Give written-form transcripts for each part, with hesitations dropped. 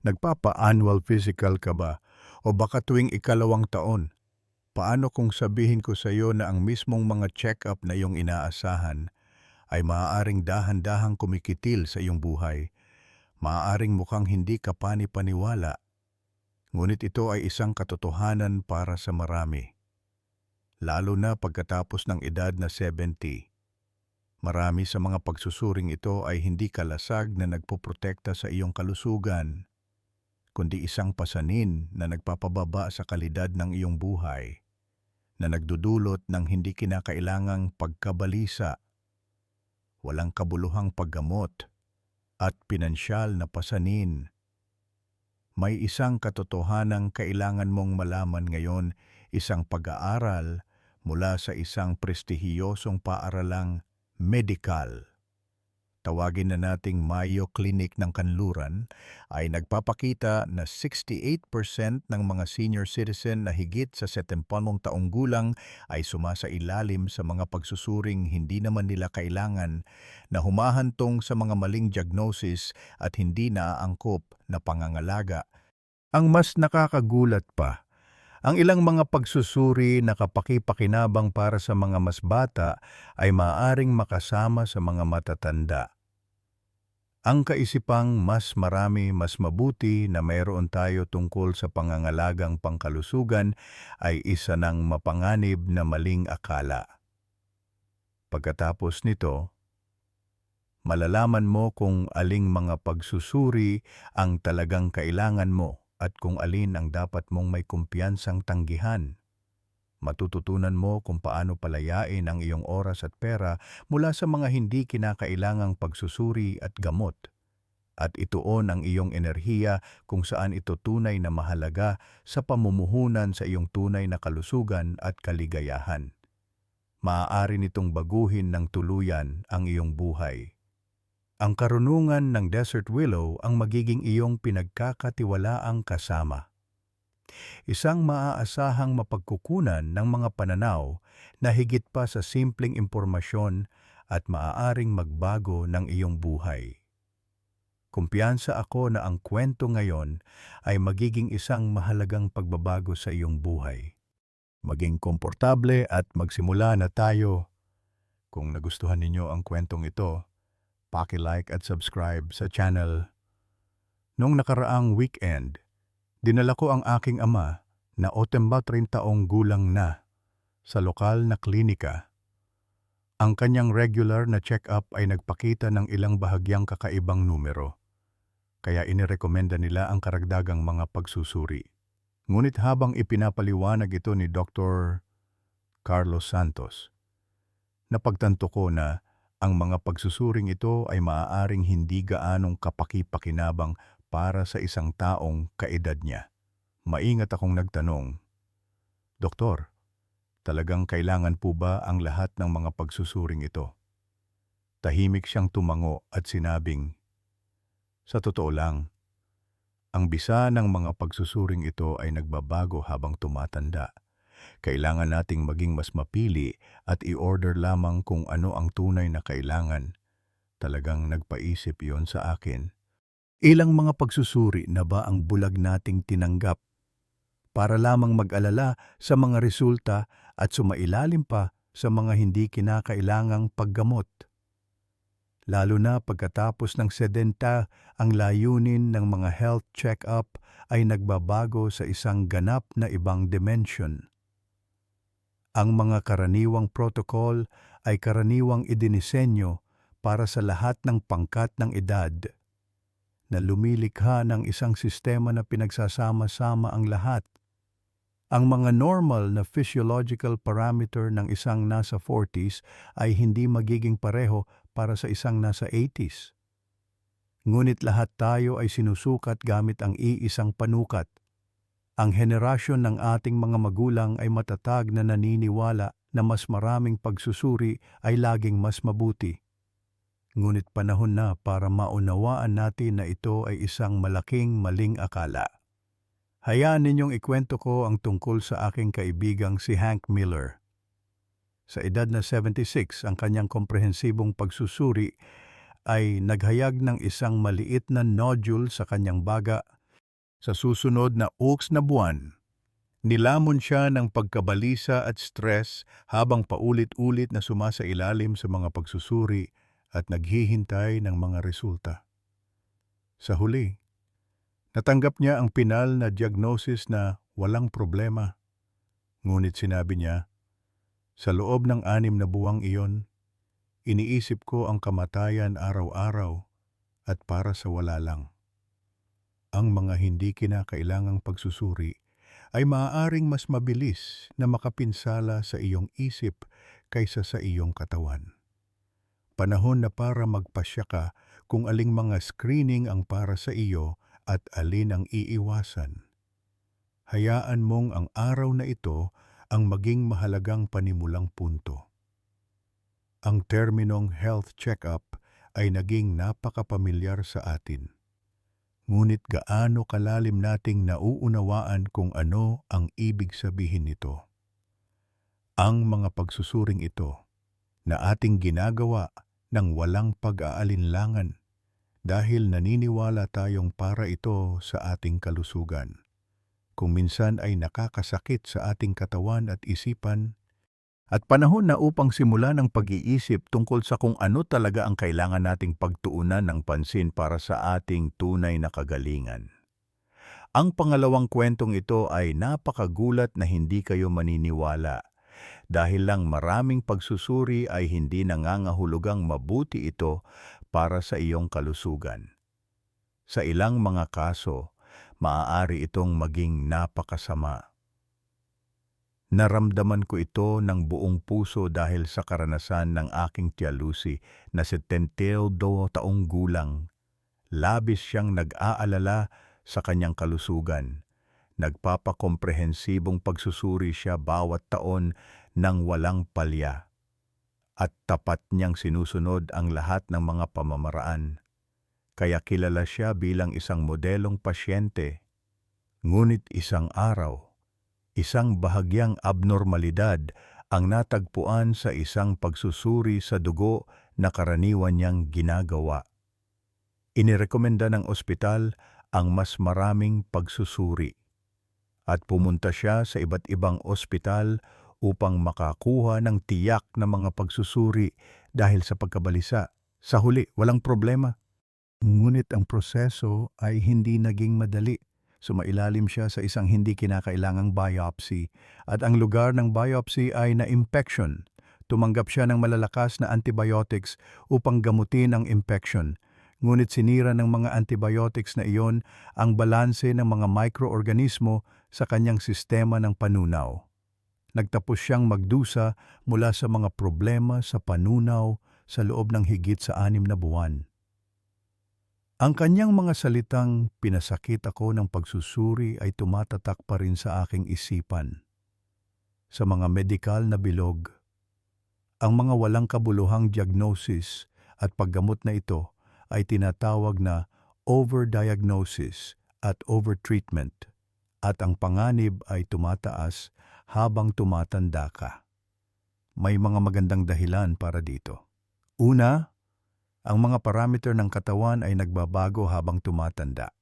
Nagpapa-annual physical ka ba? O baka tuwing ikalawang taon? Paano kung sabihin ko sa iyo na ang mismong mga check-up na iyong inaasahan ay maaaring dahan-dahang kumikitil sa iyong buhay? Maaaring mukhang hindi ka pani-paniwala, ngunit ito ay isang katotohanan para sa marami. Lalo na pagkatapos ng edad na 70. Marami sa mga pagsusuring ito ay hindi kalasag na nagpoprotekta sa iyong kalusugan, kundi isang pasanin na nagpapababa sa kalidad ng iyong buhay, na nagdudulot ng hindi kinakailangang pagkabalisa, walang kabuluhang paggamot, at pinansyal na pasanin. May isang katotohanang kailangan mong malaman ngayon, isang pag-aaral mula sa isang prestihiyosong paaralang medikal, tawagin na nating Mayo Clinic ng Kanluran, ay nagpapakita na 68% ng mga senior citizen na higit sa 70 taong gulang ay sumasailalim sa mga pagsusuring hindi naman nila kailangan, na humahantong sa mga maling diagnosis at hindi naaangkop na pangangalaga. Ang mas nakakagulat pa, ang ilang mga pagsusuri na kapaki-pakinabang para sa mga mas bata ay maaaring makasama sa mga matatanda. Ang kaisipang mas marami, mas mabuti na mayroon tayo tungkol sa pangangalagang pangkalusugan ay isa ng mapanganib na maling akala. Pagkatapos nito, malalaman mo kung aling mga pagsusuri ang talagang kailangan mo at kung alin ang dapat mong may kumpiyansang tanggihan. Matututunan mo kung paano palayain ang iyong oras at pera mula sa mga hindi kinakailangang pagsusuri at gamot, at ituon ang iyong enerhiya kung saan ito tunay na mahalaga sa pamumuhunan sa iyong tunay na kalusugan at kaligayahan. Maaari nitong baguhin ng tuluyan ang iyong buhay. Ang karunungan ng Desert Willow ang magiging iyong pinagkakatiwalaang kasama. Isang maaasahang mapagkukunan ng mga pananaw na higit pa sa simpleng impormasyon at maaaring magbago ng iyong buhay. Kumpiyansa ako na ang kwento ngayon ay magiging isang mahalagang pagbabago sa iyong buhay. Maging komportable at magsimula na tayo. Kung nagustuhan ninyo ang kwentong ito, paki-like at subscribe sa channel. Noong nakaraang weekend, dinala ko ang aking ama na 83 taong gulang na sa lokal na klinika. Ang kanyang regular na check-up ay nagpakita ng ilang bahagyang kakaibang numero, kaya inirekomenda nila ang karagdagang mga pagsusuri. Ngunit habang ipinapaliwanag ito ni Dr. Carlos Santos, napagtanto ko na ang mga pagsusuring ito ay maaaring hindi gaanong kapaki-pakinabang para sa isang taong kaedad niya. Maingat akong nagtanong, "Doktor, talagang kailangan po ba ang lahat ng mga pagsusuring ito?" Tahimik siyang tumango at sinabing, "Sa totoo lang, ang bisa ng mga pagsusuring ito ay nagbabago habang tumatanda. Kailangan nating maging mas mapili at i-order lamang kung ano ang tunay na kailangan." Talagang nagpaisip yon sa akin. Ilang mga pagsusuri na ba ang bulag nating tinanggap para lamang mag-alala sa mga resulta at sumailalim pa sa mga hindi kinakailangang paggamot? Lalo na pagkatapos ng 70, ang layunin ng mga health check-up ay nagbabago sa isang ganap na ibang dimension. Ang mga karaniwang protocol ay karaniwang idinisenyo para sa lahat ng pangkat ng edad, na lumilikha ng isang sistema na pinagsasama-sama ang lahat. Ang mga normal na physiological parameter ng isang nasa 40s ay hindi magiging pareho para sa isang nasa 80s. Ngunit lahat tayo ay sinusukat gamit ang iisang panukat. Ang henerasyon ng ating mga magulang ay matatag na naniniwala na mas maraming pagsusuri ay laging mas mabuti. Ngunit panahon na para maunawaan natin na ito ay isang malaking maling akala. Hayaan ninyong ikwento ko ang tungkol sa aking kaibigang si Hank Miller. Sa edad na 76, ang kanyang komprehensibong pagsusuri ay naghayag ng isang maliit na nodule sa kanyang baga Sa susunod na 6 na buwan, nilamon siya ng pagkabalisa at stress habang paulit-ulit na sumasailalim sa mga pagsusuri at naghihintay ng mga resulta. Sa huli, natanggap niya ang pinal na diagnosis na walang problema. Ngunit sinabi niya, sa loob ng 6 na buwang iyon, iniisip ko ang kamatayan araw-araw at para sa wala lang. Ang mga hindi kinakailangang pagsusuri ay maaaring mas mabilis na makapinsala sa iyong isip kaysa sa iyong katawan. Panahon na para magpasya ka kung aling mga screening ang para sa iyo at alin ang iiwasan. Hayaan mong ang araw na ito ang maging mahalagang panimulang punto. Ang terminong health check-up ay naging napakapamilyar sa atin. Ngunit gaano kalalim nating nauunawaan kung ano ang ibig sabihin nito. Ang mga pagsusuring ito na ating ginagawa ng walang pag-aalinlangan dahil naniniwala tayong para ito sa ating kalusugan. Kung minsan ay nakakasakit sa ating katawan at isipan, at panahon na upang simulan ang pag-iisip tungkol sa kung ano talaga ang kailangan nating pagtuunan ng pansin para sa ating tunay na kagalingan. Ang pangalawang kwentong ito ay napakagulat na hindi kayo maniniwala. Dahil lang maraming pagsusuri ay hindi nangangahulugang mabuti ito para sa iyong kalusugan. Sa ilang mga kaso, maaari itong maging napakasama. Naramdaman ko ito ng buong puso dahil sa karanasan ng aking Tia Lucy na 72 taong gulang. Labis siyang nag-aalala sa kanyang kalusugan. Nagpapakomprehensibong pagsusuri siya bawat taon ng walang palya. At tapat niyang sinusunod ang lahat ng mga pamamaraan. Kaya kilala siya bilang isang modelong pasyente. Ngunit isang araw, isang bahagyang abnormalidad ang natagpuan sa isang pagsusuri sa dugo na karaniwan niyang ginagawa. Inirekomenda ng ospital ang mas maraming pagsusuri at pumunta siya sa iba't ibang ospital upang makakuha ng tiyak na mga pagsusuri dahil sa pagkabalisa. Sa huli, walang problema. Ngunit ang proseso ay hindi naging madali. Sumailalim siya sa isang hindi kinakailangang biopsy at ang lugar ng biopsy ay na-infection. Tumanggap siya ng malalakas na antibiotics upang gamutin ang infection. Ngunit sinira ng mga antibiotics na iyon ang balanse ng mga microorganismo sa kanyang sistema ng panunaw. Nagtapos siyang magdusa mula sa mga problema sa panunaw sa loob ng higit sa 6 na buwan. Ang kanyang mga salitang pinasakit ako ng pagsusuri ay tumatatak pa rin sa aking isipan. Sa mga medikal na bilog, ang mga walang kabuluhang diagnosis at paggamot na ito ay tinatawag na overdiagnosis at overtreatment at ang panganib ay tumataas habang tumatanda ka. May mga magandang dahilan para dito. Una, ang mga parameter ng katawan ay nagbabago habang tumatanda.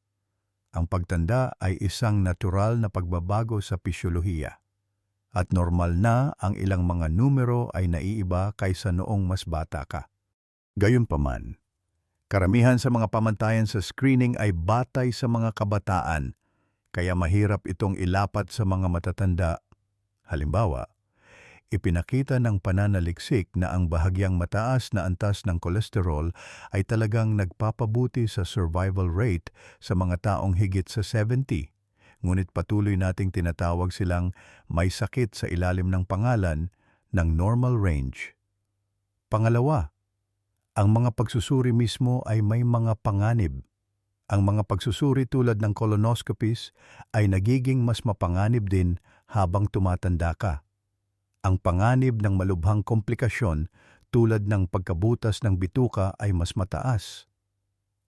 Ang pagtanda ay isang natural na pagbabago sa pisyolohiya. At normal na ang ilang mga numero ay naiiba kaysa noong mas bata ka. Gayunpaman, karamihan sa mga pamantayan sa screening ay batay sa mga kabataan, kaya mahirap itong ilapat sa mga matatanda. Halimbawa, ipinakita ng pananaliksik na ang bahagyang mataas na antas ng kolesterol ay talagang nagpapabuti sa survival rate sa mga taong higit sa 70. Ngunit patuloy nating tinatawag silang may sakit sa ilalim ng pangalan ng normal range. Pangalawa, ang mga pagsusuri mismo ay may mga panganib. Ang mga pagsusuri tulad ng colonoscopies ay nagiging mas mapanganib din habang tumatanda ka. Ang panganib ng malubhang komplikasyon tulad ng pagkabutas ng bituka ay mas mataas.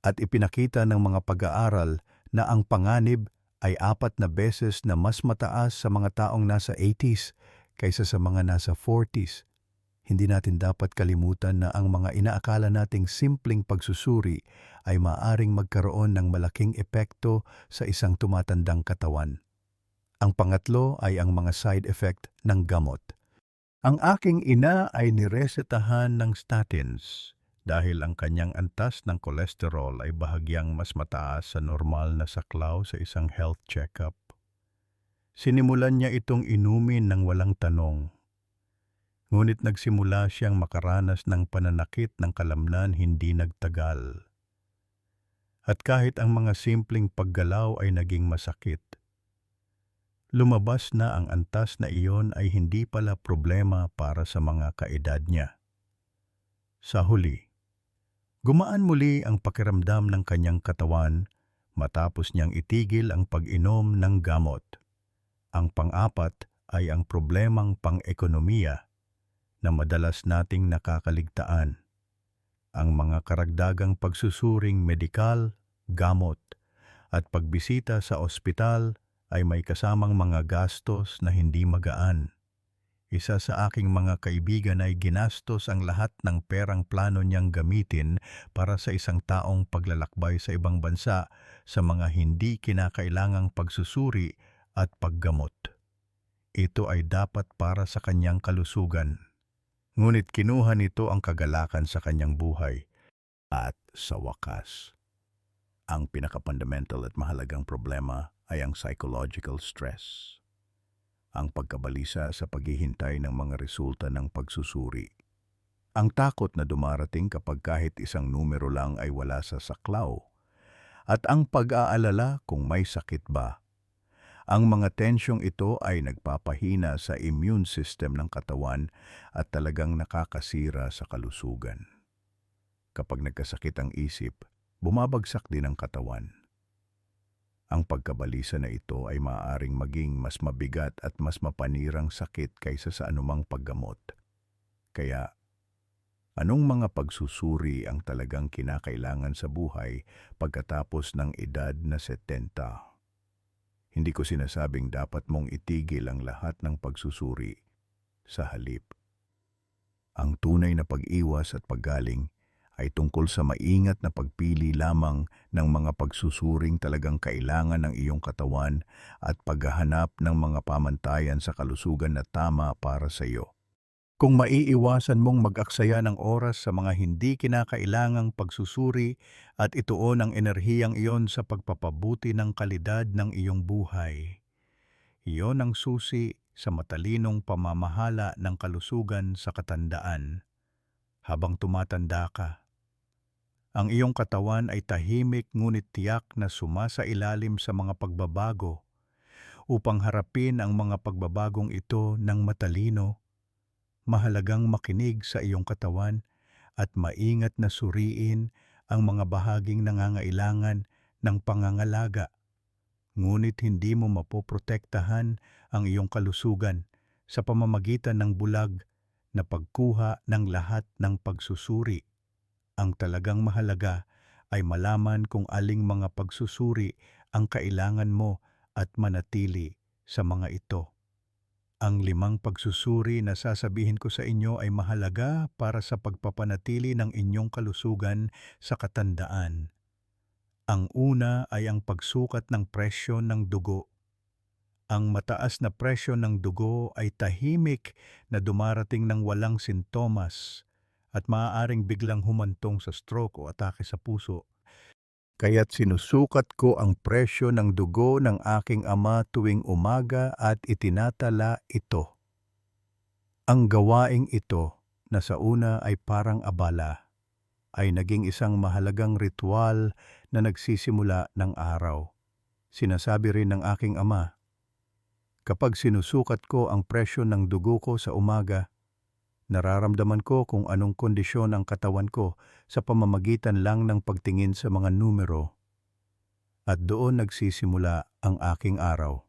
At ipinakita ng mga pag-aaral na ang panganib ay 4 na beses na mas mataas sa mga taong nasa 80s kaysa sa mga nasa 40s. Hindi natin dapat kalimutan na ang mga inaakala nating simpleng pagsusuri ay maaring magkaroon ng malaking epekto sa isang tumatandang katawan. Ang pangatlo ay ang mga side effect ng gamot. Ang aking ina ay niresetahan ng statins dahil ang kanyang antas ng kolesterol ay bahagyang mas mataas sa normal na saklaw sa isang health checkup. Sinimulan niya itong inumin ng walang tanong. Ngunit nagsimula siyang makaranas ng pananakit ng kalamnan hindi nagtagal. At kahit ang mga simpleng paggalaw ay naging masakit, lumabas na ang antas na iyon ay hindi pala problema para sa mga kaedad niya. Sa huli, gumaan muli ang pakiramdam ng kanyang katawan matapos niyang itigil ang pag-inom ng gamot. Ang pang-apat ay ang problemang pang-ekonomiya na madalas nating nakakaligtaan. Ang mga karagdagang pagsusuring medikal, gamot, at pagbisita sa ospital ay may kasamang mga gastos na hindi magaan. Isa sa aking mga kaibigan ay ginastos ang lahat ng perang plano niyang gamitin para sa isang taong paglalakbay sa ibang bansa sa mga hindi kinakailangang pagsusuri at paggamot. Ito ay dapat para sa kanyang kalusugan. Ngunit kinuha nito ang kagalakan sa kanyang buhay. At sa wakas, ang pinaka-fundamental at mahalagang problema ay ang psychological stress. Ang pagkabalisa sa paghihintay ng mga resulta ng pagsusuri. Ang takot na dumarating kapag kahit isang numero lang ay wala sa saklaw. At ang pag-aalala kung may sakit ba. Ang mga tensyong ito ay nagpapahina sa immune system ng katawan at talagang nakakasira sa kalusugan. Kapag nagkasakit ang isip, bumabagsak din ang katawan. Ang pagkabalisa na ito ay maaaring maging mas mabigat at mas mapanirang sakit kaysa sa anumang paggamot. Kaya, anong mga pagsusuri ang talagang kinakailangan sa buhay pagkatapos ng edad na 70? Hindi ko sinasabing dapat mong itigil ang lahat ng pagsusuri. Sa halip, ang tunay na pag-iwas at paggaling ay tungkol sa maingat na pagpili lamang ng mga pagsusuring talagang kailangan ng iyong katawan at paghahanap ng mga pamantayan sa kalusugan na tama para sa iyo. Kung maiiwasan mong mag-aksaya ng oras sa mga hindi kinakailangang pagsusuri at ituon ang enerhiyang iyon sa pagpapabuti ng kalidad ng iyong buhay, iyon ang susi sa matalinong pamamahala ng kalusugan sa katandaan. Habang tumatanda ka, ang iyong katawan ay tahimik ngunit tiyak na sumasailalim sa mga pagbabago. Upang harapin ang mga pagbabagong ito ng matalino, mahalagang makinig sa iyong katawan at maingat na suriin ang mga bahaging nangangailangan ng pangangalaga. Ngunit hindi mo mapoprotektahan ang iyong kalusugan sa pamamagitan ng bulag na pagkuha ng lahat ng pagsusuri. Ang talagang mahalaga ay malaman kung aling mga pagsusuri ang kailangan mo at manatili sa mga ito. Ang 5 pagsusuri na sasabihin ko sa inyo ay mahalaga para sa pagpapanatili ng inyong kalusugan sa katandaan. Ang una ay ang pagsukat ng presyo ng dugo. Ang mataas na presyo ng dugo ay tahimik na dumarating ng walang sintomas at maaaring biglang humantong sa stroke o atake sa puso. Kaya't sinusukat ko ang presyo ng dugo ng aking ama tuwing umaga at itinatala ito. Ang gawaing ito, na sa una ay parang abala, ay naging isang mahalagang ritual na nagsisimula ng araw. Sinasabi rin ng aking ama, kapag sinusukat ko ang presyo ng dugo ko sa umaga, nararamdaman ko kung anong kondisyon ang katawan ko sa pamamagitan lang ng pagtingin sa mga numero. At doon nagsisimula ang aking araw.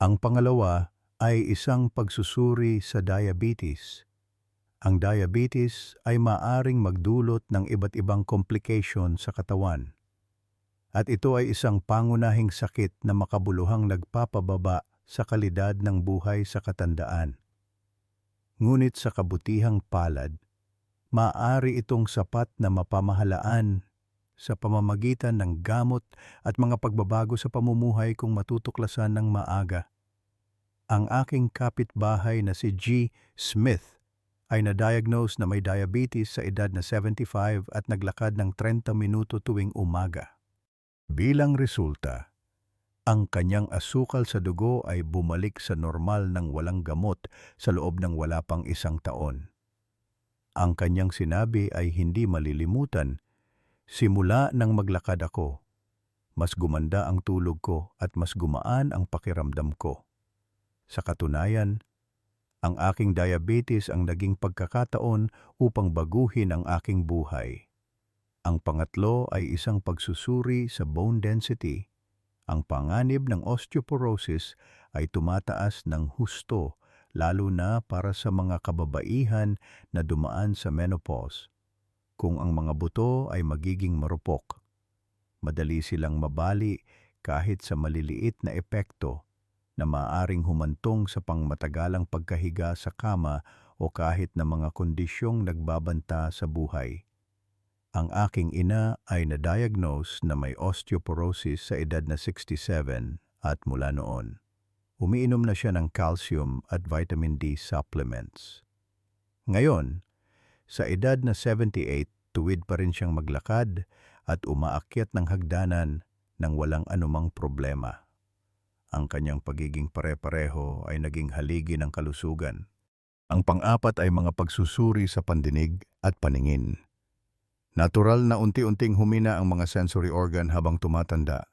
Ang pangalawa ay isang pagsusuri sa diabetes. Ang diabetes ay maaring magdulot ng iba't ibang complication sa katawan. At ito ay isang pangunahing sakit na makabuluhang nagpapababa sa kalidad ng buhay sa katandaan. Ngunit sa kabutihang palad, maaari itong sapat na mapamahalaan sa pamamagitan ng gamot at mga pagbabago sa pamumuhay kung matutuklasan ng maaga. Ang aking kapitbahay na si G. Smith ay na-diagnose na may diabetes sa edad na 75 at naglakad ng 30 minuto tuwing umaga. Bilang resulta, ang kanyang asukal sa dugo ay bumalik sa normal ng walang gamot sa loob ng wala pang 1 taon. Ang kanyang sinabi ay hindi malilimutan, simula nang maglakad ako, mas gumanda ang tulog ko at mas gumaan ang pakiramdam ko. Sa katunayan, ang aking diabetes ang naging pagkakataon upang baguhin ang aking buhay. Ang pangatlo ay isang pagsusuri sa bone density. Ang panganib ng osteoporosis ay tumataas ng husto, lalo na para sa mga kababaihan na dumaan sa menopause. Kung ang mga buto ay magiging marupok, madali silang mabali kahit sa maliliit na epekto na maaaring humantong sa pangmatagalang pagkahiga sa kama o kahit na mga kondisyong nagbabanta sa buhay. Ang aking ina ay na-diagnose na may osteoporosis sa edad na 67 at mula noon, umiinom na siya ng calcium at vitamin D supplements. Ngayon, sa edad na 78, tuwid pa rin siyang maglakad at umaakyat ng hagdanan nang walang anumang problema. Ang kanyang pagiging pare-pareho ay naging haligi ng kalusugan. Ang pang-apat ay mga pagsusuri sa pandinig at paningin. Natural na unti-unting humina ang mga sensory organ habang tumatanda.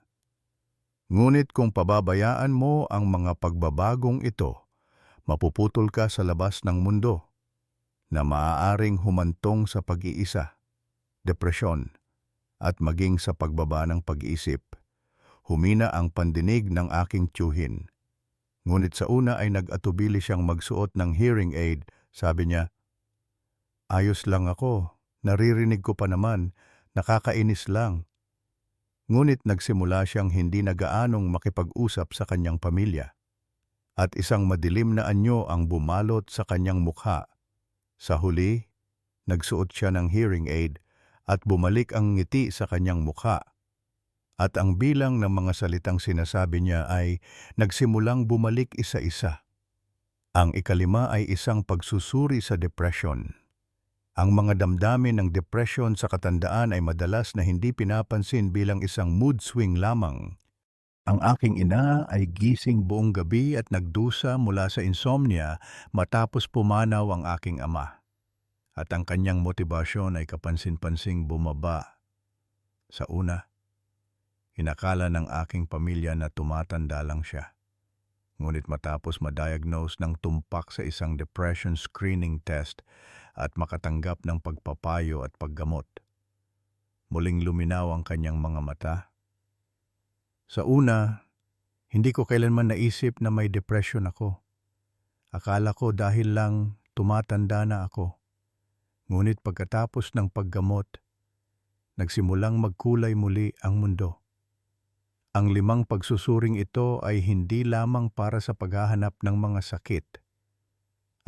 Ngunit kung pababayaan mo ang mga pagbabagong ito, mapuputol ka sa labas ng mundo na maaaring humantong sa pag-iisa, depresyon, at maging sa pagbaba ng pag-iisip. Humina ang pandinig ng aking tiyuhin. Ngunit sa una ay nag-atubili siyang magsuot ng hearing aid. Sabi niya, "Ayos lang ako, naririnig ko pa naman, nakakainis lang." Ngunit nagsimula siyang hindi na gaanong makipag-usap sa kanyang pamilya. At isang madilim na anyo ang bumalot sa kanyang mukha. Sa huli, nagsuot siya ng hearing aid at bumalik ang ngiti sa kanyang mukha. At ang bilang ng mga salitang sinasabi niya ay nagsimulang bumalik isa-isa. Ang ikalima ay isang pagsusuri sa depression. Ang mga damdamin ng depression sa katandaan ay madalas na hindi pinapansin bilang isang mood swing lamang. Ang aking ina ay gising buong gabi at nagdusa mula sa insomnia matapos pumanaw ang aking ama. At ang kanyang motibasyon ay kapansin-pansing bumaba. Sa una, inakala ng aking pamilya na tumatanda lang siya. Ngunit matapos ma-diagnose ng tumpak sa isang depression screening test at makatanggap ng pagpapayo at paggamot, muling luminaw ang kanyang mga mata. Sa una, hindi ko kailanman naisip na may depression ako. Akala ko dahil lang tumatanda na ako. Ngunit pagkatapos ng paggamot, nagsimulang magkulay muli ang mundo. Ang 5 pagsusuring ito ay hindi lamang para sa paghahanap ng mga sakit.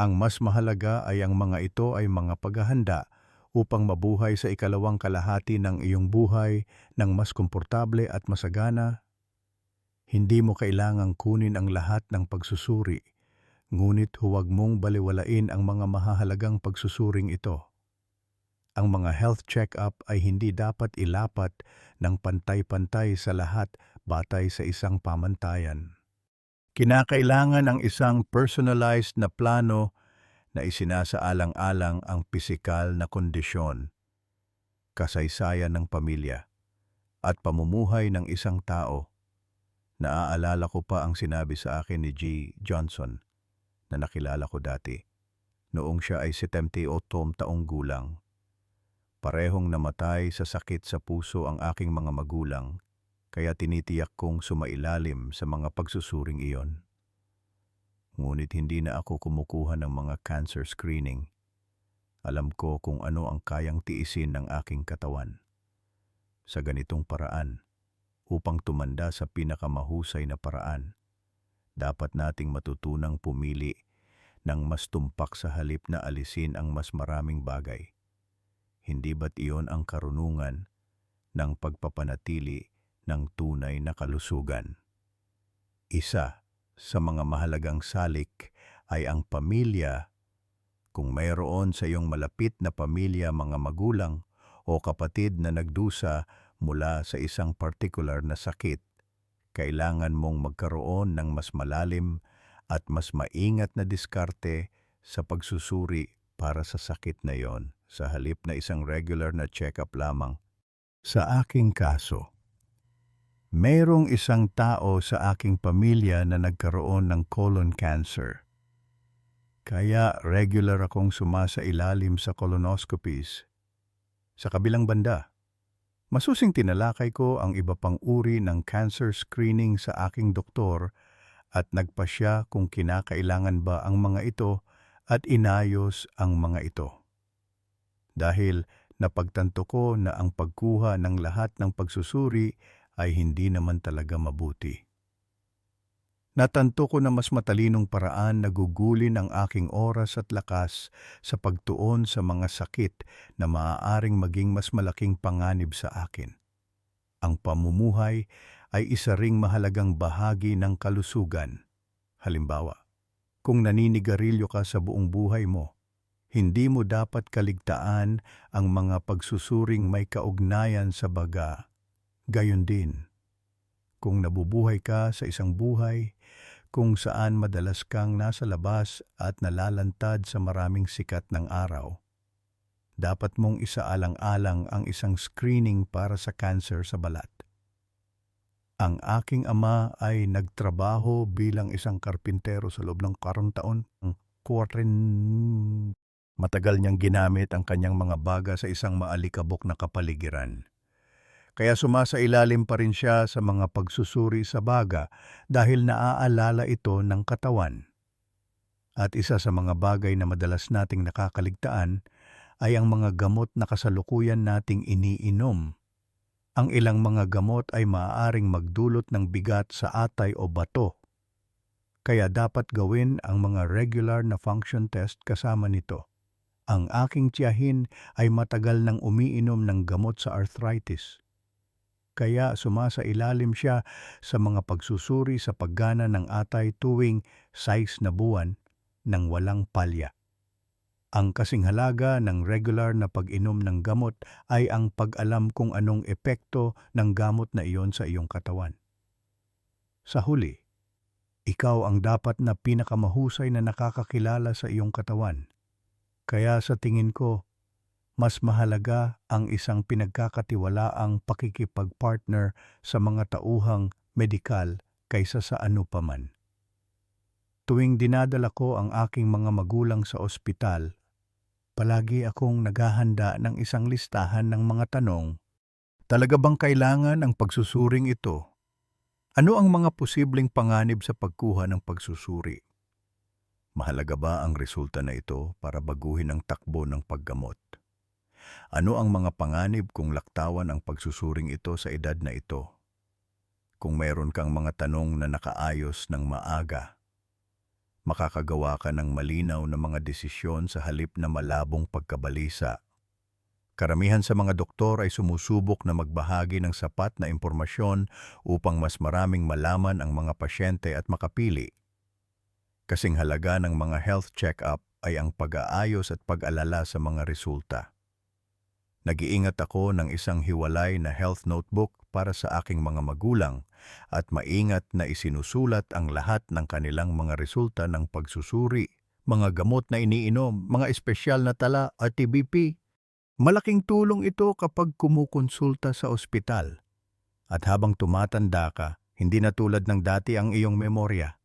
Ang mas mahalaga ay ang mga ito ay mga paghahanda upang mabuhay sa ikalawang kalahati ng iyong buhay ng mas komportable at masagana. Hindi mo kailangang kunin ang lahat ng pagsusuri, ngunit huwag mong baliwalain ang mga mahahalagang pagsusuring ito. Ang mga health check-up ay hindi dapat ilapat ng pantay-pantay sa lahat batay sa isang pamantayan. Kinakailangan ang isang personalized na plano na isinasaalang-alang ang pisikal na kondisyon, kasaysayan ng pamilya, at pamumuhay ng isang tao. Naaalala ko pa ang sinabi sa akin ni G. Johnson na nakilala ko dati, noong siya ay 78 taong gulang. Parehong namatay sa sakit sa puso ang aking mga magulang, kaya tinitiyak kong sumailalim sa mga pagsusuring iyon. Ngunit hindi na ako kumukuha ng mga cancer screening. Alam ko kung ano ang kayang tiisin ng aking katawan. Sa ganitong paraan, upang tumanda sa pinakamahusay na paraan, dapat nating matutunang pumili ng mas tumpak sa halip na alisin ang mas maraming bagay? Hindi ba't iyon ang karunungan ng pagpapanatili ng tunay na kalusugan? Isa sa mga mahalagang salik ay ang pamilya. Kung mayroon sa iyong malapit na pamilya, mga magulang o kapatid na nagdusa mula sa isang partikular na sakit, kailangan mong magkaroon ng mas malalim at mas maingat na diskarte sa pagsusuri para sa sakit na iyon, sa halip na isang regular na check-up lamang. Sa aking kaso, mayroong isang tao sa aking pamilya na nagkaroon ng colon cancer. Kaya regular akong sumasailalim sa colonoscopies. Sa kabilang banda, masusing tinalakay ko ang iba pang uri ng cancer screening sa aking doktor at nagpasya kung kinakailangan ba ang mga ito at inayos ang mga ito. Dahil napagtanto ko na ang pagkuha ng lahat ng pagsusuri ay hindi naman talaga mabuti. Natanto ko na mas matalinong paraan na gugulin ang aking oras at lakas sa pagtuon sa mga sakit na maaaring maging mas malaking panganib sa akin. Ang pamumuhay ay isa ring mahalagang bahagi ng kalusugan. Halimbawa, kung naninigarilyo ka sa buong buhay mo, hindi mo dapat kaligtaan ang mga pagsusuring may kaugnayan sa baga. Gayon din, kung nabubuhay ka sa isang buhay kung saan madalas kang nasa labas at nalalantad sa maraming sikat ng araw, dapat mong isaalang-alang ang isang screening para sa cancer sa balat. Ang aking ama ay nagtrabaho bilang isang karpintero sa loob ng 40 taon. Matagal niyang ginamit ang kanyang mga baga sa isang maalikabok na kapaligiran. Kaya sumasailalim pa rin siya sa mga pagsusuri sa baga dahil naaalala ito ng katawan. At isa sa mga bagay na madalas nating nakakaligtaan ay ang mga gamot na kasalukuyan nating iniinom. Ang ilang mga gamot ay maaaring magdulot ng bigat sa atay o bato. Kaya dapat gawin ang mga regular na function test kasama nito. Ang aking tiyahin ay matagal nang umiinom ng gamot sa arthritis. Kaya sumasailalim siya sa mga pagsusuri sa paggana ng atay tuwing 6 na buwan nang walang palya. Ang kasing halaga ng regular na pag-inom ng gamot ay ang pag-alam kung anong epekto ng gamot na iyon sa iyong katawan. Sa huli, ikaw ang dapat na pinakamahusay na nakakakilala sa iyong katawan. Kaya sa tingin ko, mas mahalaga ang isang pinagkakatiwalaang pakikipagpartner sa mga tauhang medikal kaysa sa ano paman. Tuwing dinadala ko ang aking mga magulang sa ospital, palagi akong naghahanda ng isang listahan ng mga tanong. Talaga bang kailangan ang pagsusuring ito? Ano ang mga posibleng panganib sa pagkuha ng pagsusuri? Mahalaga ba ang resulta na ito para baguhin ang takbo ng paggamot? Ano ang mga panganib kung laktawan ang pagsusuring ito sa edad na ito? Kung mayroon kang mga tanong na nakaayos ng maaga, makakagawa ka ng malinaw na mga desisyon sa halip na malabong pagkabalisa. Karamihan sa mga doktor ay sumusubok na magbahagi ng sapat na impormasyon upang mas maraming malaman ang mga pasyente at makapili. Kasing halaga ng mga health check-up ay ang pag-aayos at pag-alala sa mga resulta. Nag-iingat ako ng isang hiwalay na health notebook para sa aking mga magulang at maingat na isinusulat ang lahat ng kanilang mga resulta ng pagsusuri, mga gamot na iniinom, mga espesyal na tala at TBP. Malaking tulong ito kapag kumukonsulta sa ospital. At habang tumatanda ka, hindi na tulad ng dati ang iyong memorya.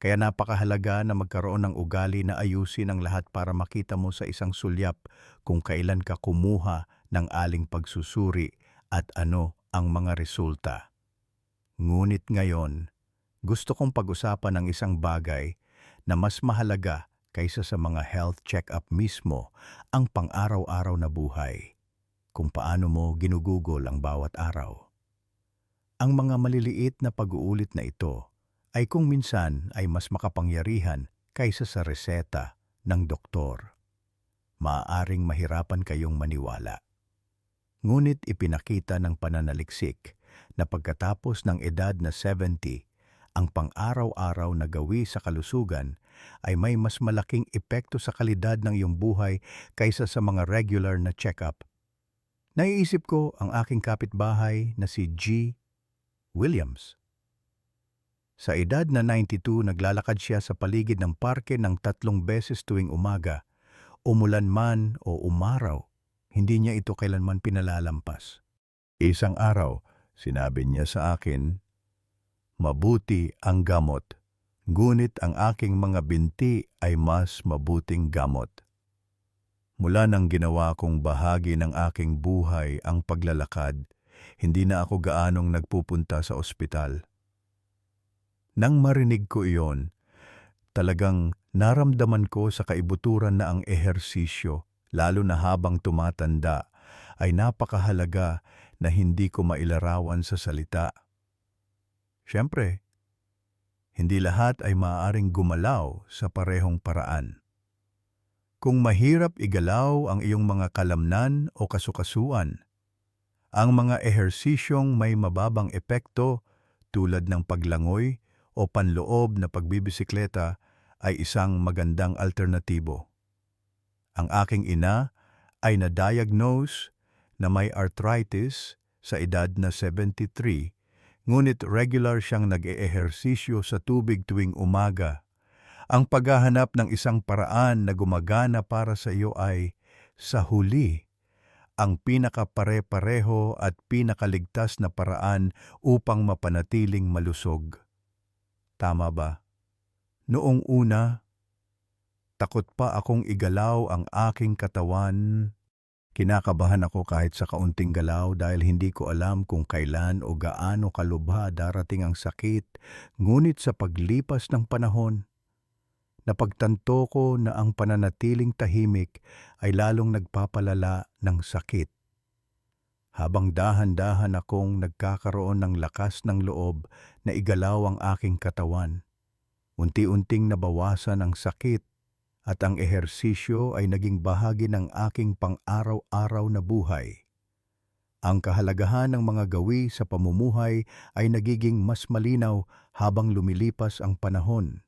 Kaya napakahalaga na magkaroon ng ugali na ayusin ang lahat para makita mo sa isang sulyap kung kailan ka kumuha ng aling pagsusuri at ano ang mga resulta. Ngunit ngayon, gusto kong pag-usapan ng isang bagay na mas mahalaga kaysa sa mga health check-up mismo, ang pang-araw-araw na buhay. Kung paano mo ginugugol ang bawat araw. Ang mga maliliit na pag-uulit na ito ay kung minsan ay mas makapangyarihan kaysa sa reseta ng doktor. Maaaring mahirapan kayong maniwala. Ngunit ipinakita ng pananaliksik na pagkatapos ng edad na 70, ang pang-araw-araw na gawi sa kalusugan ay may mas malaking epekto sa kalidad ng iyong buhay kaysa sa mga regular na check-up. Naiisip ko ang aking kapitbahay na si G. Williams. Sa edad na 92, naglalakad siya sa paligid ng parke ng 3 beses tuwing umaga. Umulan man o umaraw, hindi niya ito kailanman pinalalampas. Isang araw, sinabi niya sa akin, "Mabuti ang gamot, ngunit ang aking mga binti ay mas mabuting gamot." Mula nang ginawa kong bahagi ng aking buhay ang paglalakad, hindi na ako gaanong nagpupunta sa ospital. Nang marinig ko iyon, talagang naramdaman ko sa kaibuturan na ang ehersisyo, lalo na habang tumatanda, ay napakahalaga na hindi ko mailarawan sa salita. Siyempre, hindi lahat ay maaaring gumalaw sa parehong paraan. Kung mahirap igalaw ang iyong mga kalamnan o kasukasuan, ang mga ehersisyong may mababang epekto tulad ng paglangoy o panloob na pagbibisikleta ay isang magandang alternatibo. Ang aking ina ay na-diagnose na may arthritis sa edad na 73, ngunit regular siyang nag-eehersisyo sa tubig tuwing umaga. Ang paghahanap ng isang paraan na gumagana para sa iyo ay, sa huli, ang pinakapare-pareho at pinakaligtas na paraan upang mapanatiling malusog. Tama ba? Noong una, takot pa akong igalaw ang aking katawan. Kinakabahan ako kahit sa kaunting galaw dahil hindi ko alam kung kailan o gaano kalubha darating ang sakit. Ngunit sa paglipas ng panahon, napagtanto ko na ang pananatiling tahimik ay lalong nagpapalala ng sakit. Habang dahan-dahan akong nagkakaroon ng lakas ng loob na igalaw ang aking katawan, unti-unting nabawasan ang sakit at ang ehersisyo ay naging bahagi ng aking pang-araw-araw na buhay. Ang kahalagahan ng mga gawi sa pamumuhay ay nagiging mas malinaw habang lumilipas ang panahon.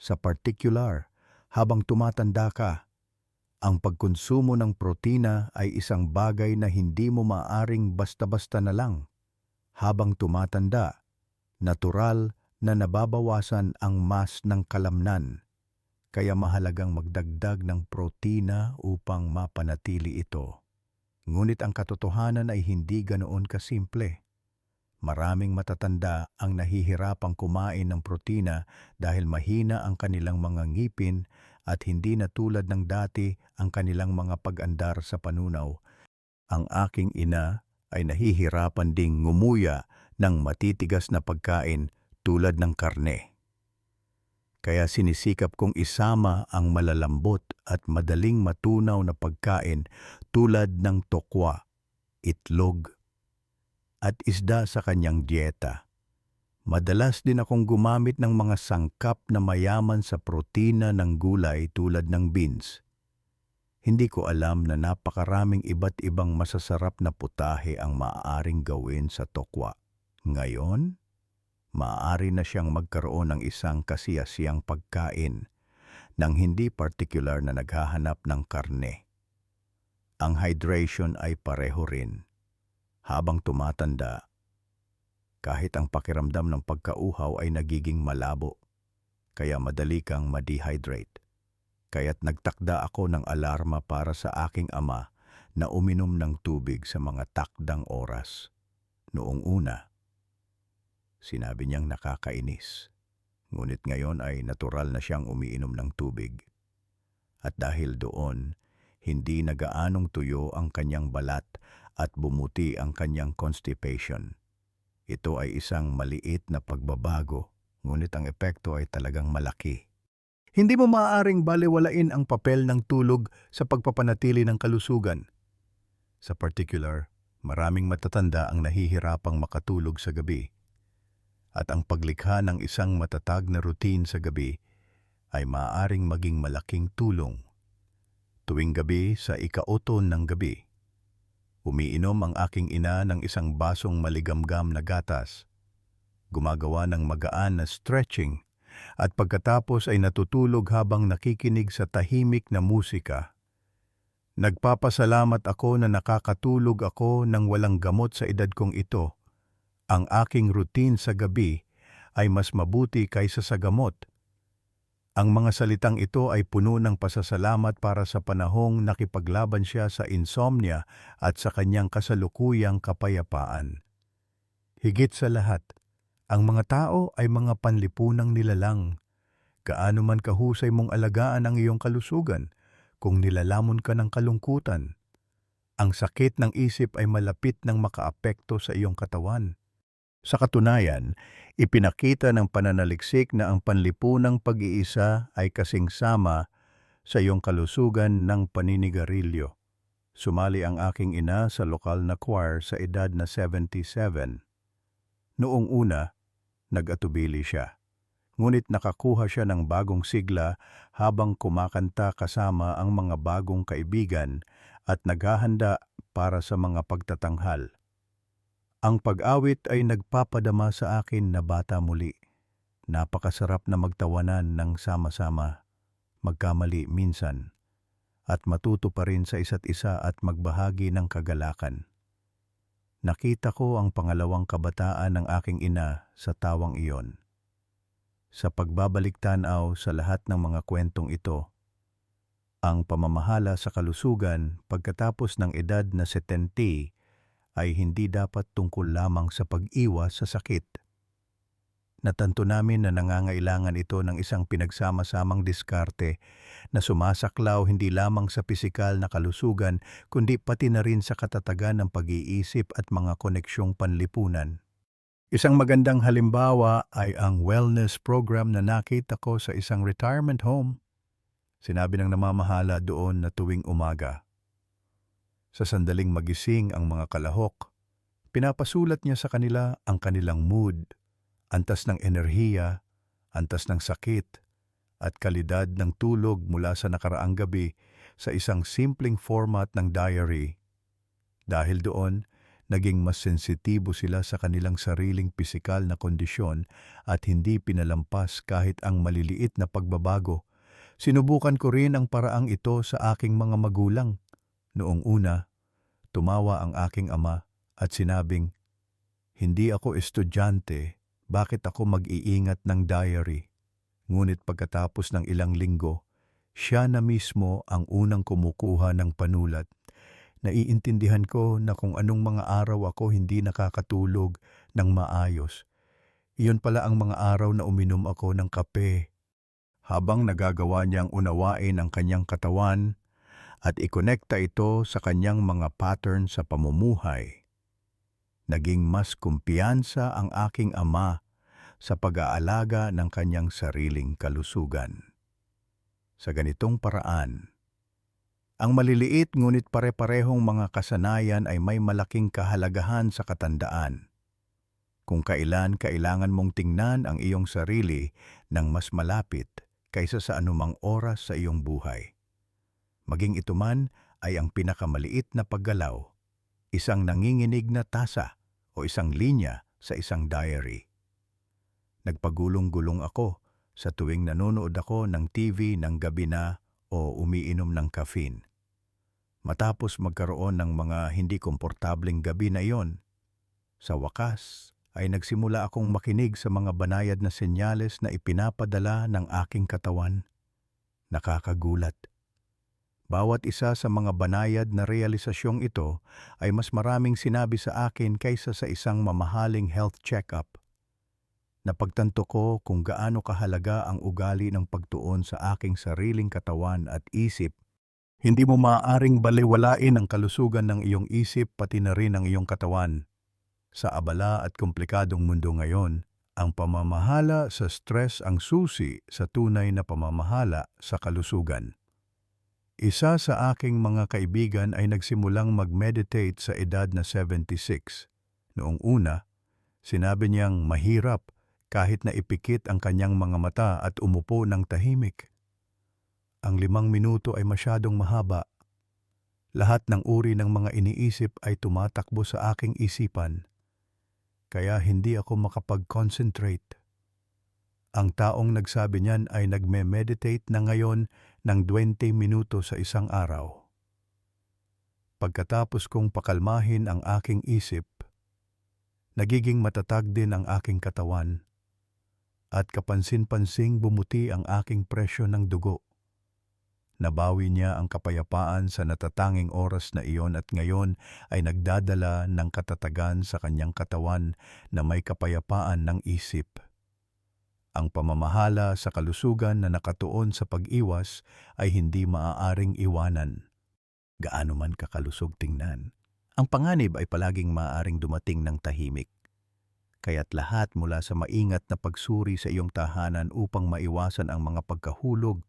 Sa partikular, habang tumatanda ka, ang pagkonsumo ng protina ay isang bagay na hindi mo maaring basta-basta na lang. Habang tumatanda, natural na nababawasan ang mass ng kalamnan, kaya mahalagang magdagdag ng protina upang mapanatili ito. Ngunit ang katotohanan ay hindi ganoon kasimple. Maraming matatanda ang nahihirapang kumain ng protina dahil mahina ang kanilang mga ngipin at hindi na tulad ng dati ang kanilang mga pag-andar sa panunaw. Ang aking ina ay nahihirapan ding ngumuya ng matitigas na pagkain tulad ng karne. Kaya sinisikap kong isama ang malalambot at madaling matunaw na pagkain tulad ng tokwa, itlog, at isda sa kanyang dieta. Madalas din akong gumamit ng mga sangkap na mayaman sa protina ng gulay tulad ng beans. Hindi ko alam na napakaraming iba't ibang masasarap na putahe ang maaaring gawin sa tokwa. Ngayon, maaari na siyang magkaroon ng isang kasiyasiyang pagkain nang hindi partikular na naghahanap ng karne. Ang hydration ay pareho rin. Habang tumatanda, kahit ang pakiramdam ng pagkauhaw ay nagiging malabo, kaya madali kang ma-dehydrate. Kaya't nagtakda ako ng alarma para sa aking ama na uminom ng tubig sa mga takdang oras. Noong una, sinabi niyang nakakainis. Ngunit ngayon ay natural na siyang umiinom ng tubig. At dahil doon, hindi na gaanong tuyo ang kanyang balat at bumuti ang kanyang constipation. Ito ay isang maliit na pagbabago, ngunit ang epekto ay talagang malaki. Hindi mo maaaring balewalain ang papel ng tulog sa pagpapanatili ng kalusugan. Sa particular, maraming matatanda ang nahihirapang makatulog sa gabi. At ang paglikha ng isang matatag na routine sa gabi ay maaaring maging malaking tulong. Tuwing gabi sa ikauton ng gabi, umiinom ang aking ina ng isang basong maligamgam na gatas, gumagawa ng magaan na stretching, at pagkatapos ay natutulog habang nakikinig sa tahimik na musika. Nagpapasalamat ako na nakakatulog ako ng walang gamot sa edad kong ito. Ang aking routine sa gabi ay mas mabuti kaysa sa gamot. Ang mga salitang ito ay puno ng pasasalamat para sa panahong nakipaglaban siya sa insomnia at sa kanyang kasalukuyang kapayapaan. Higit sa lahat, ang mga tao ay mga panlipunang nilalang. Gaano man kahusay mong alagaan ang iyong kalusugan, kung nilalamon ka ng kalungkutan, ang sakit ng isip ay malapit ng makaapekto sa iyong katawan. Sa katunayan, ipinakita ng pananaliksik na ang panlipunang pag-iisa ay kasing sama sa iyong kalusugan ng paninigarilyo. Sumali ang aking ina sa lokal na choir sa edad na 77. Noong una, nag-atubili siya. Ngunit nakakuha siya ng bagong sigla habang kumakanta kasama ang mga bagong kaibigan at naghahanda para sa mga pagtatanghal. Ang pag-awit ay nagpapadama sa akin na bata muli. Napakasarap na magtawanan ng sama-sama, magkamali minsan, at matuto pa rin sa isa't isa at magbahagi ng kagalakan. Nakita ko ang pangalawang kabataan ng aking ina sa tawang iyon. Sa pagbabalik-tanaw sa lahat ng mga kwentong ito, ang pamamahala sa kalusugan pagkatapos ng edad na 70 ay hindi dapat tungkol lamang sa pag-iwas sa sakit. Natanto namin na nangangailangan ito ng isang pinagsama-samang diskarte na sumasaklaw hindi lamang sa pisikal na kalusugan kundi pati na rin sa katatagan ng pag-iisip at mga koneksyong panlipunan. Isang magandang halimbawa ay ang wellness program na nakita ko sa isang retirement home. Sinabi ng namamahala doon na tuwing umaga, sa sandaling magising ang mga kalahok, pinapasulat niya sa kanila ang kanilang mood, antas ng enerhiya, antas ng sakit, at kalidad ng tulog mula sa nakaraang gabi sa isang simpleng format ng diary. Dahil doon, naging mas sensitibo sila sa kanilang sariling pisikal na kondisyon at hindi pinalampas kahit ang maliliit na pagbabago. Sinubukan ko rin ang paraang ito sa aking mga magulang. Noong una, tumawa ang aking ama at sinabing, "Hindi ako estudyante, bakit ako mag-iingat ng diary?" Ngunit pagkatapos ng ilang linggo, siya na mismo ang unang kumukuha ng panulat. Naiintindihan ko na kung anong mga araw ako hindi nakakatulog ng maayos. Iyon pala ang mga araw na uminom ako ng kape. Habang nagagawa niyang unawain ang kanyang katawan at ikonekta ito sa kanyang mga pattern sa pamumuhay, naging mas kumpiyansa ang aking ama sa pag-aalaga ng kanyang sariling kalusugan. Sa ganitong paraan, ang maliliit ngunit pare-parehong mga kasanayan ay may malaking kahalagahan sa katandaan. Kung kailan kailangan mong tingnan ang iyong sarili ng mas malapit kaysa sa anumang oras sa iyong buhay. Maging ito man ay ang pinakamaliit na paggalaw, isang nanginginig na tasa o isang linya sa isang diary. Nagpagulong-gulong ako sa tuwing nanonood ako ng TV ng gabi na o umiinom ng caffeine. Matapos magkaroon ng mga hindi komportableng gabi na iyon, sa wakas ay nagsimula akong makinig sa mga banayad na senyales na ipinapadala ng aking katawan. Nakakagulat. Bawat isa sa mga banayad na realisasyong ito ay mas maraming sinabi sa akin kaysa sa isang mamahaling health check-up. Napagtanto ko kung gaano kahalaga ang ugali ng pagtuon sa aking sariling katawan at isip. Hindi mo maaaring balewalain ang kalusugan ng iyong isip pati na rin ang iyong katawan. Sa abala at komplikadong mundo ngayon, ang pamamahala sa stress ang susi sa tunay na pamamahala sa kalusugan. Isa sa aking mga kaibigan ay nagsimulang mag-meditate sa edad na 76. Noong una, sinabi niyang mahirap kahit na ipikit ang kanyang mga mata at umupo ng tahimik. Ang 5 minuto ay masyadong mahaba. Lahat ng uri ng mga iniisip ay tumatakbo sa aking isipan, kaya hindi ako makapag-concentrate. Ang taong nagsabi niyan ay nagme-meditate na ngayon ng 20 minuto sa isang araw. Pagkatapos kong pakalmahin ang aking isip, nagiging matatag din ang aking katawan at kapansin-pansing bumuti ang aking presyo ng dugo. Nabawi niya ang kapayapaan sa natatanging oras na iyon at ngayon ay nagdadala ng katatagan sa kanyang katawan na may kapayapaan ng isip. Ang pamamahala sa kalusugan na nakatuon sa pag-iwas ay hindi maaaring iwanan. Gaano man kakalusog tingnan, ang panganib ay palaging maaaring dumating ng tahimik. Kaya't lahat mula sa maingat na pagsuri sa iyong tahanan upang maiwasan ang mga pagkahulog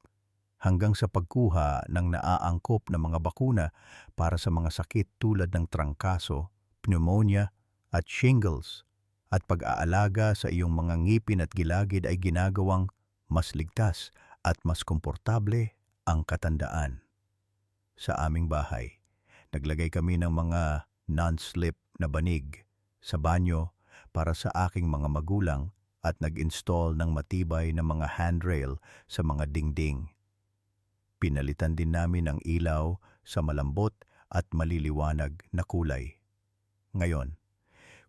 hanggang sa pagkuha ng naaangkop na mga bakuna para sa mga sakit tulad ng trangkaso, pneumonia at shingles, at pag-aalaga sa iyong mga ngipin at gilagid ay ginagawang mas ligtas at mas komportable ang katandaan. Sa aming bahay, naglagay kami ng mga non-slip na banig sa banyo para sa aking mga magulang at nag-install ng matibay na mga handrail sa mga dingding. Pinalitan din namin ang ilaw sa malambot at maliliwanag na kulay. Ngayon,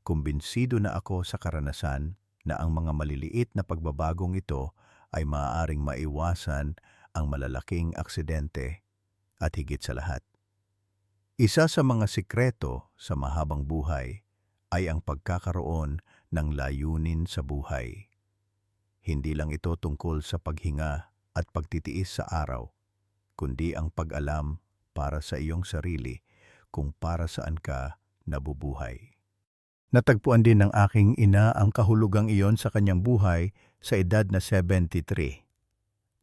kumbinsido na ako sa karanasan na ang mga maliliit na pagbabagong ito ay maaaring maiwasan ang malalaking aksidente at higit sa lahat. Isa sa mga sikreto sa mahabang buhay ay ang pagkakaroon ng layunin sa buhay. Hindi lang ito tungkol sa paghinga at pagtitiis sa araw, kundi ang pag-alam para sa iyong sarili kung para saan ka nabubuhay. Natagpuan din ng aking ina ang kahulugang iyon sa kanyang buhay sa edad na 73.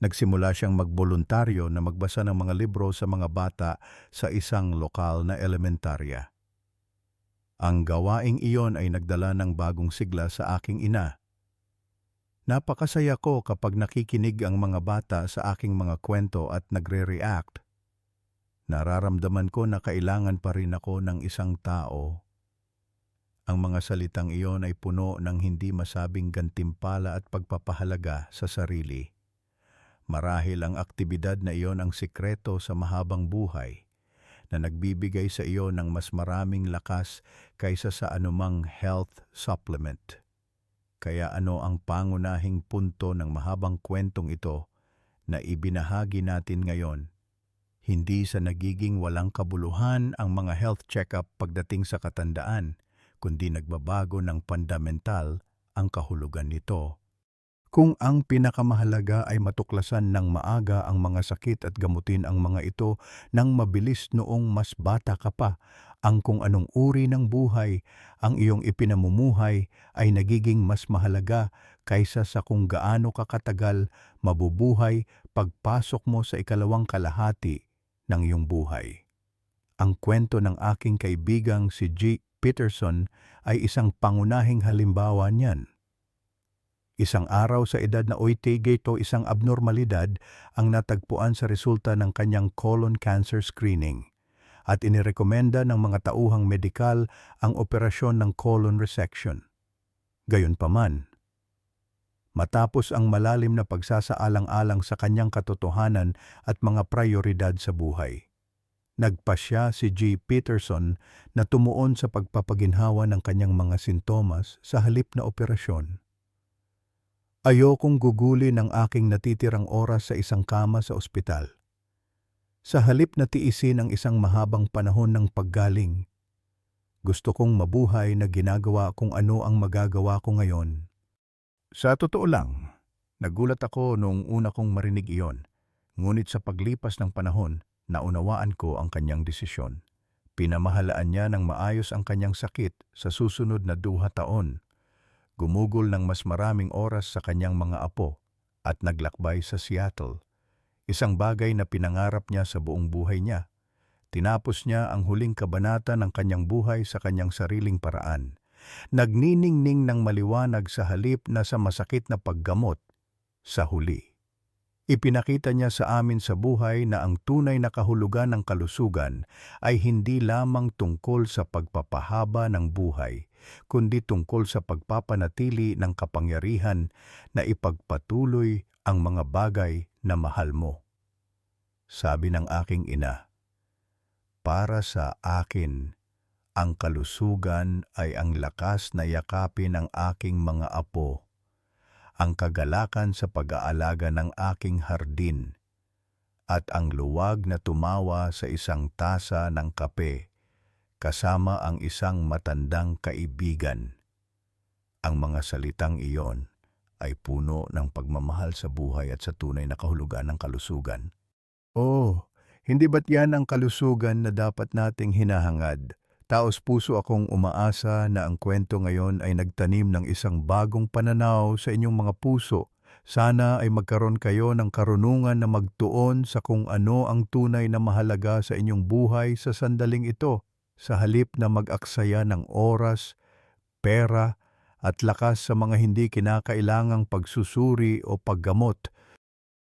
Nagsimula siyang magboluntaryo na magbasa ng mga libro sa mga bata sa isang lokal na elementarya. Ang gawaing iyon ay nagdala ng bagong sigla sa aking ina. Napakasaya ko kapag nakikinig ang mga bata sa aking mga kwento at nagre-react. Nararamdaman ko na kailangan pa rin ako ng isang tao. Ang mga salitang iyon ay puno ng hindi masabing gantimpala at pagpapahalaga sa sarili. Marahil ang aktibidad na iyon ang sikreto sa mahabang buhay na nagbibigay sa iyo ng mas maraming lakas kaysa sa anumang health supplement. Kaya ano ang pangunahing punto ng mahabang kwentong ito na ibinahagi natin ngayon? Hindi sa nagiging walang kabuluhan ang mga health check-up pagdating sa katandaan, kundi nagbabago ng fundamental ang kahulugan nito. Kung ang pinakamahalaga ay matuklasan ng maaga ang mga sakit at gamutin ang mga ito nang mabilis noong mas bata ka pa, ang kung anong uri ng buhay ang iyong ipinamumuhay ay nagiging mas mahalaga kaysa sa kung gaano ka katagal mabubuhay pagpasok mo sa ikalawang kalahati ng iyong buhay. Ang kwento ng aking kaibigang si G. Peterson ay isang pangunahing halimbawa niyan. Isang araw sa edad na 88 isang abnormalidad ang natagpuan sa resulta ng kanyang colon cancer screening at inirekomenda ng mga tauhang medikal ang operasyon ng colon resection. Gayunpaman, matapos ang malalim na pagsasaalang-alang sa kanyang katotohanan at mga prayoridad sa buhay, nagpasya si G. Peterson na tumuon sa pagpapaginhawa ng kanyang mga sintomas sa halip na operasyon. Ayokong gugulin ang aking natitirang oras sa isang kama sa ospital. Sa halip na tiisin ang isang mahabang panahon ng paggaling, gusto kong mabuhay na ginagawa kung ano ang magagawa ko ngayon. Sa totoo lang, nagulat ako noong una kong marinig iyon, ngunit sa paglipas ng panahon, naunawaan ko ang kanyang desisyon. Pinamahalaan niya ng maayos ang kanyang sakit sa susunod na 2 taon. Gumugol ng mas maraming oras sa kanyang mga apo at naglakbay sa Seattle. Isang bagay na pinangarap niya sa buong buhay niya. Tinapos niya ang huling kabanata ng kanyang buhay sa kanyang sariling paraan nagniningning ng maliwanag sa halip na sa masakit na paggamot sa huli. Ipinakita niya sa amin sa buhay na ang tunay na kahulugan ng kalusugan ay hindi lamang tungkol sa pagpapahaba ng buhay, kundi tungkol sa pagpapanatili ng kapangyarihan na ipagpatuloy ang mga bagay na mahal mo. Sabi ng aking ina, para sa akin, ang kalusugan ay ang lakas na yakapin ang aking mga apo, ang kagalakan sa pag-aalaga ng aking hardin, at ang luwag na tumawa sa isang tasa ng kape kasama ang isang matandang kaibigan. Ang mga salitang iyon ay puno ng pagmamahal sa buhay at sa tunay na kahulugan ng kalusugan. Oh, hindi ba't yan ang kalusugan na dapat nating hinahangad? Taos puso akong umaasa na ang kwento ngayon ay nagtanim ng isang bagong pananaw sa inyong mga puso. Sana ay magkaroon kayo ng karunungan na magtuon sa kung ano ang tunay na mahalaga sa inyong buhay sa sandaling ito, sa halip na mag-aksaya ng oras, pera, at lakas sa mga hindi kinakailangang pagsusuri o paggamot.